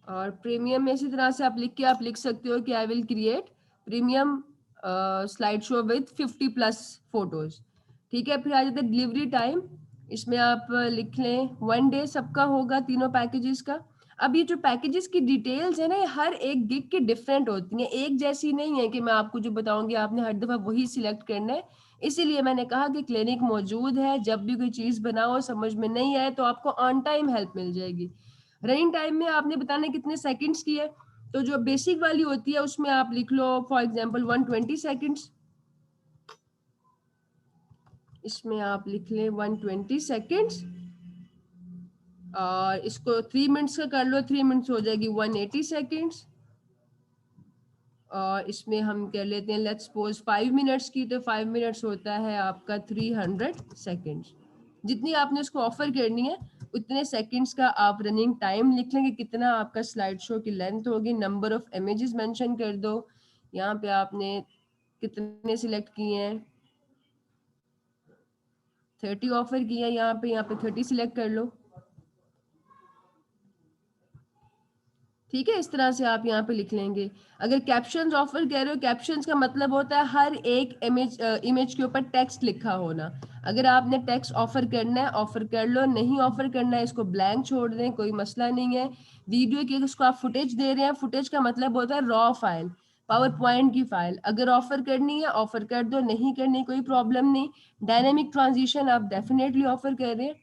और प्रीमियम में इसी तरह से आप लिख के आप लिख सकते हो कि I will create premium slide show with 50 plus photos. ठीक है। फिर आ जाता है डिलीवरी टाइम। इसमें आप लिख लें 1 डे सबका होगा, तीनों पैकेजेस का। अब ये जो पैकेजेस की डिटेल्स है ना, ये हर एक गिग की डिफरेंट होती हैं, एक जैसी नहीं है कि मैं आपको जो बताऊंगी आपने हर दफा वही सिलेक्ट करना है। इसीलिए मैंने कहा कि क्लिनिक मौजूद है, जब भी कोई चीज बनाओ समझ में नहीं आए तो आपको ऑन टाइम हेल्प मिल जाएगी। रनिंग टाइम में आपने बताना कितने सेकंड्स की है, तो जो बेसिक वाली होती है उसमें आप लिख लो फॉर एग्जांपल 120 सेकंड्स। इसमें आप लिख लें 120 सेकंड्स, और इसको 3 मिनट्स का कर लो, 3 मिनट्स हो जाएगी 180 सेकंड्स। और इसमें हम कर लेते हैं लेट्स सपोज 5 मिनट्स की, तो 5 मिनट्स होता है आपका 300 सेकंड्स। जितनी आपने उसको ऑफर करनी है उतने सेकंड्स का आप रनिंग टाइम लिख लेंगे, कितना आपका स्लाइड शो की लेंथ होगी। नंबर ऑफ इमेजेस मेंशन कर दो। यहाँ पे आपने कितने सिलेक्ट किए हैं, 30 ऑफर किए हैं यहाँ पे 30 सिलेक्ट कर लो। ठीक है, इस तरह से आप यहाँ पे लिख लेंगे। अगर कैप्शंस ऑफर कह रहे हो, कैप्शंस का मतलब होता है हर एक इमेज के ऊपर टेक्स्ट लिखा होना। अगर आपने टेक्स्ट ऑफर करना है, ऑफर कर लो, नहीं ऑफर करना है इसको ब्लैंक छोड़ दें, कोई मसला नहीं है। वीडियो की उसको आप फुटेज दे रहे हैं, फुटेज का मतलब होता है रॉ फाइल, पावर पॉइंट की फाइल। अगर ऑफर करनी है ऑफर कर दो, नहीं करनी कोई प्रॉब्लम नहीं। डायनेमिक ट्रांजिशन आप डेफिनेटली ऑफर कर रहे हैं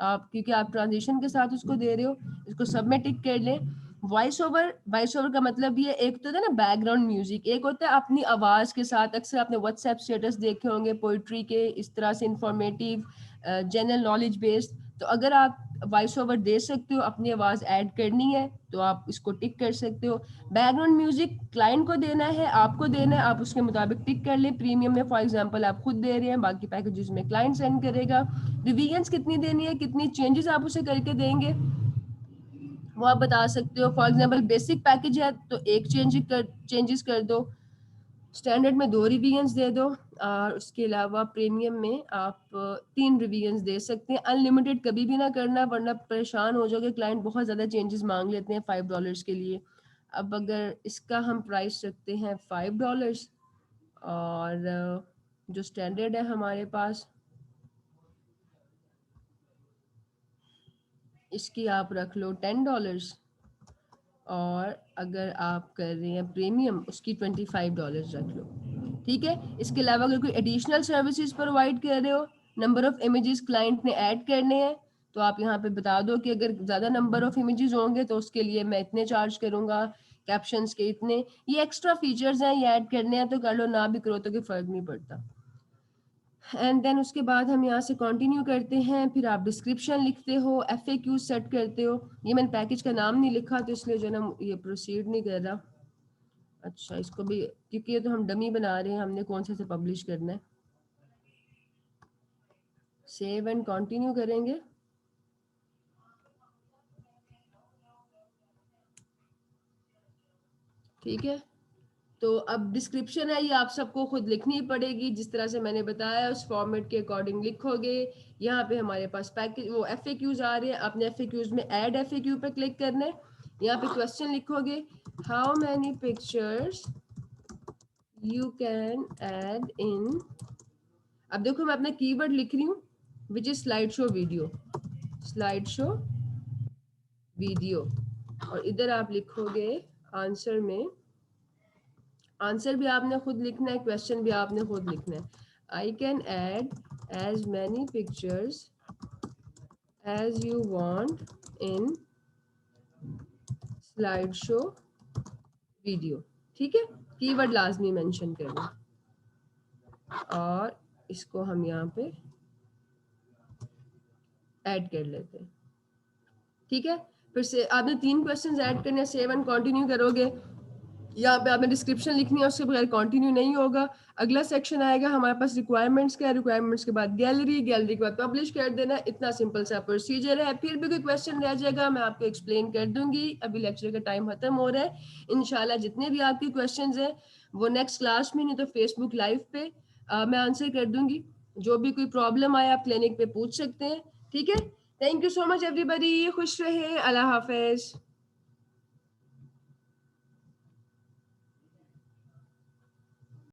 आप, क्योंकि आप ट्रांजिशन के साथ उसको दे रहे हो। इसको सब में टिक कर लें। वॉइस ओवर का मतलब ये एक तो होता है ना बैकग्राउंड म्यूजिक, एक होता है अपनी आवाज के साथ। अक्सर आपने व्हाट्सएप स्टेटस देखे होंगे पोइट्री के, इस तरह से इंफॉर्मेटिव, जनरल नॉलेज बेस्ड। तो अगर आप वॉइस ओवर दे सकते हो, अपनी आवाज ऐड करनी है, तो आप इसको टिक कर सकते हो। बैकग्राउंड म्यूजिक क्लाइंट को देना है, आपको देना है, आप उसके मुताबिक टिक कर लें। प्रीमियम में फॉर एग्जांपल आप खुद दे रहे हैं, बाकी पैकेजेस में क्लाइंट सेंड करेगा। रिवीजन्स कितनी देनी है, कितनी चेंजेस आप उसे करके देंगे, वो आप बता सकते हो। फॉर एग्जांपल बेसिक पैकेज है तो एक चेंजेस कर दो, स्टैंडर्ड में 2 रिवीजन्स दे दो, और उसके अलावा प्रीमियम में आप 3 रिवीजन्स दे सकते हैं। अनलिमिटेड कभी भी ना करना, वरना परेशान हो जाओगे, क्लाइंट बहुत ज़्यादा चेंजेस मांग लेते हैं $5 के लिए। अब अगर इसका हम प्राइस रखते हैं $5, और जो स्टैंडर्ड है हमारे पास, इसकी आप रख लो $10, और अगर आप कर रहे हैं प्रीमियम उसकी $25 रख लो। ठीक है, इसके अलावा अगर कोई एडिशनल सर्विसेज प्रोवाइड कर रहे हो, नंबर ऑफ इमेजेस क्लाइंट ने ऐड करने हैं, तो आप यहाँ पे बता दो कि अगर ज़्यादा नंबर ऑफ इमेजेस होंगे तो उसके लिए मैं इतने चार्ज करूँगा, कैप्शंस के इतने। ये एक्स्ट्रा फीचर्स हैं, ये ऐड करने हैं तो कर लो, ना भी करो तो कोई फ़र्क नहीं पड़ता। एंड देन उसके बाद हम यहाँ से कंटिन्यू करते हैं। फिर आप डिस्क्रिप्शन लिखते हो, FAQ सेट करते हो। ये मैंने पैकेज का नाम नहीं लिखा तो इसलिए जो है ना ये प्रोसीड नहीं कर रहा। अच्छा, इसको भी, क्योंकि ये तो हम डमी बना रहे हैं, हमने कौन से पब्लिश करना है। सेव एंड कंटिन्यू करेंगे। ठीक है, तो अब डिस्क्रिप्शन है, ये आप सबको खुद लिखनी पड़ेगी जिस तरह से मैंने बताया, उस फॉर्मेट के अकॉर्डिंग लिखोगे। यहाँ पे हमारे पास पैकेज वो FAQs आ रहे हैं, आपने FAQs में ऐड FAQ पे क्लिक करना है। यहाँ पे क्वेश्चन लिखोगे, how many pictures you can add in. अब देखो मैं अपना कीवर्ड लिख रही हूँ, which is slide show video, slide show video. और इधर आप लिखोगे आंसर में, आंसर भी आपने खुद लिखना है, क्वेश्चन भी आपने खुद लिखना है। I can add as many pictures as you want in slide show video. ठीक है, कीवर्ड लाजमी मेंशन करना, और इसको हम यहाँ पे ऐड कर लेते हैं। ठीक है, फिर से आपने 3 क्वेश्चंस ऐड करने, सेव एंड कंटिन्यू करोगे। यहाँ पे आपने डिस्क्रिप्शन लिखनी है, उसके बगैर कंटिन्यू नहीं होगा। अगला सेक्शन आएगा हमारे पास रिक्वायरमेंट्स का, रिक्वायरमेंट्स के बाद गैलरी, गैलरी के बाद पब्लिश कर देना। इतना सिंपल सा प्रोसीजर है। फिर भी कोई क्वेश्चन रह जाएगा मैं आपको एक्सप्लेन कर दूंगी, अभी लेक्चर का टाइम खत्म हो रहा है। इंशाल्लाह जितने भी आपके क्वेश्चन हैं वो नेक्स्ट क्लास में, नहीं तो फेसबुक लाइव पे मैं आंसर कर दूंगी। जो भी कोई प्रॉब्लम आए आप क्लिनिक पे पूछ सकते हैं। ठीक है, thank you so much everybody, खुश रहे, अल्लाह हाफिज।